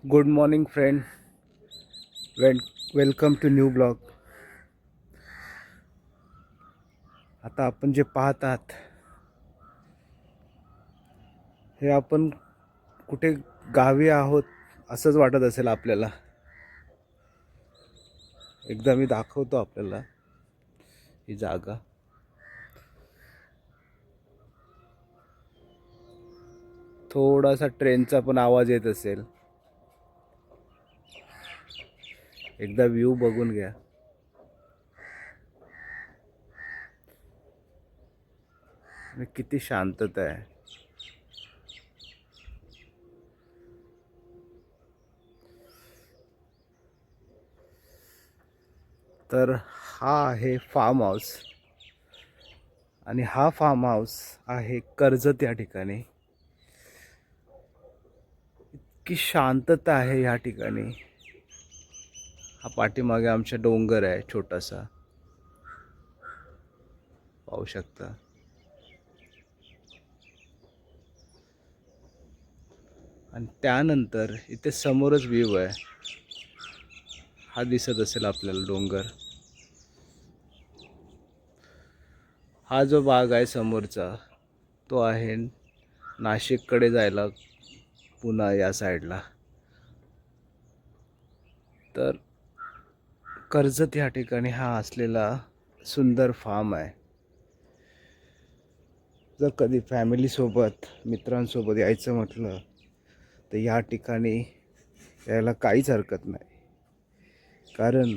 Good morning friend. Welcome to new blog. आता आपण जे पाहत आहात हे आपण कुठे गावी आहोत असंच वाटत असेल आपल्याला. एकदा मी दाखवतो आपल्याला ही जागा. थोडासा ट्रेनचा पण आवाज येत असेल. एकदा व्ह्यू बघून घ्या. आणि किती शांतता आहे. तर हा आहे फार्म हाऊस आणि हा फार्म हाऊस आहे कर्जत या ठिकाणी. इतकी शांतता आहे या ठिकाणी. हा पाठीमागे आमच्या डोंगर आहे छोटासा, पाहू शकता. आणि त्यानंतर इथे समोरच व्ह्यू आहे. हा दिसत असेल आपल्याला डोंगर. हा जो भाग आहे समोरचा तो आहे नाशिककडे जायला, पुन्हा या साईडला. तर कर्जत या ठिकाणी हा असलेला सुंदर फार्म आहे. जर कधी फॅमिलीसोबत मित्रांसोबत यायचं म्हटलं तर या ठिकाणी यायला काहीच हरकत नाही. कारण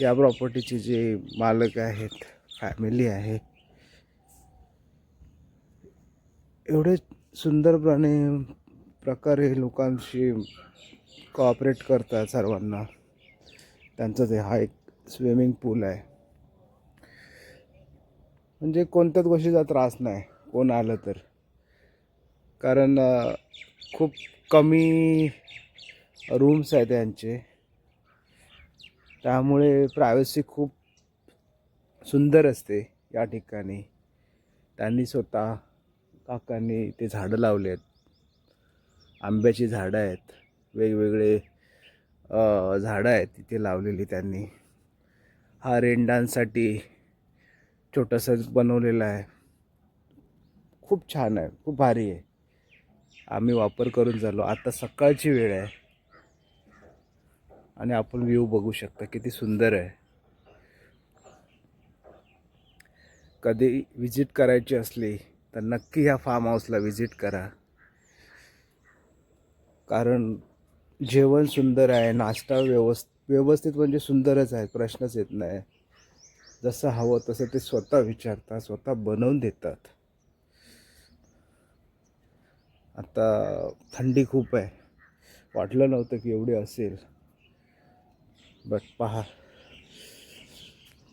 या प्रॉपर्टीचे जे मालक आहेत, फॅमिली आहे, एवढे सुंदरपणे प्रकारे लोकांशी कोऑपरेट करतात सर्वांना. त्यांचं ते हा एक स्विमिंग पूल आहे. म्हणजे कोणत्याच गोष्टीचा त्रास नाही कोण आलं तर. कारण खूप कमी रूम्स आहेत त्यांचे, त्यामुळे प्रायव्हसी खूप सुंदर असते या ठिकाणी. त्यांनी स्वतः काकांनी ते झाडं लावले आहेत. आंब्याची झाडं आहेत, वेगवेगळे झाडं आहेत तिथे लावलेली त्यांनी. हा रेन डान्ससाठी छोटासा बनवलेला आहे. खूप छान आहे, खूप भारी आहे. आम्ही वापर करून झालो. आता सकाळची वेळ आहे आणि आपण व्ह्यू बघू शकता किती सुंदर आहे. कधी विजिट करायची असली तर नक्की ह्या फार्म हाऊसला विजिट करा. कारण जेवण सुंदर आहे, नाश्ता व्यवस्थित म्हणजे सुंदरच आहे, प्रश्नच येत नाही. जसं हवं तसं ते स्वतः विचारतात, स्वतः बनवून देतात. आता थंडी खूप आहे, वाटलं नव्हतं की एवढी असेल. बट पहा,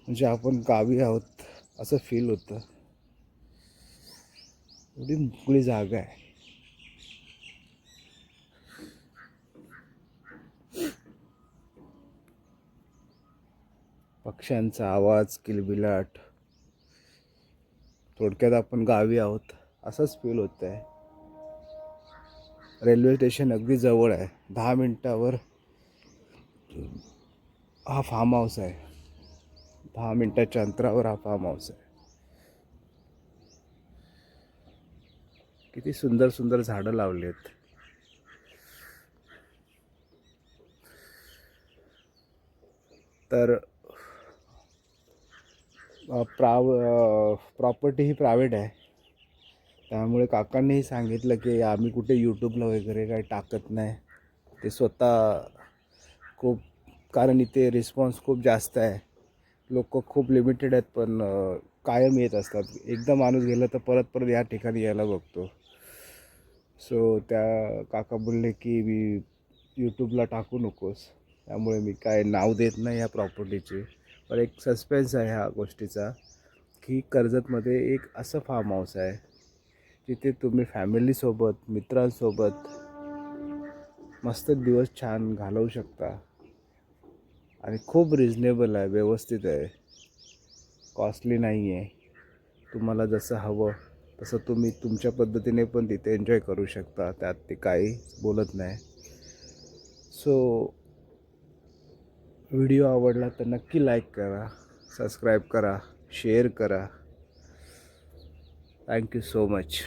म्हणजे आपण गावी आहोत असं फील होतं. एवढी मोकळी जागा आहे. पक्ष्यांचा आवाज किलबिलाट. थोडक्यात आपण गावी आहोत असंच फील होत आहे. रेल्वे स्टेशन अगदी जवळ आहे, 10 मिनिटावर हा फार्म हाऊस आहे. 10 मिनिटाच्या अंतरावर हा फार्म हाऊस आहे. किती सुंदर सुंदर झाडं लावलेत. तर प्रॉपर्टी ही प्रायव्हेट आहे. त्यामुळे काकांनीही सांगितलं की आम्ही कुठे यूट्यूबला वगैरे काही टाकत नाही. ते स्वतः खूप, कारण इथे रिस्पॉन्स खूप जास्त आहे. लोक खूप लिमिटेड आहेत पण कायम येत असतात. एकदा माणूस गेला तर परत परत या ठिकाणी यायला बघतो. सो त्या काका बोलले की मी यूट्यूबला टाकू नकोस, त्यामुळे मी काय नाव देत नाही या प्रॉपर्टीचे. पण एक सस्पेन्स आहे ह्या गोष्टीचा की कर्जतमध्ये एक असं फार्म हाऊस आहे जिथे तुम्ही फॅमिलीसोबत, मित्रांसोबत मस्त दिवस छान घालवू शकता. आणि खूप रिजनेबल आहे, व्यवस्थित आहे, कॉस्टली नाही आहे. तुम्हाला जसं हवं तसं तुम्ही तुमच्या पद्धतीने पण तिथे एन्जॉय करू शकता. त्यात ते काही बोलत नाही. सो व्हिडिओ आवडला तर नक्की लाईक करा, सबस्क्राईब करा, शेअर करा. Thank you so much.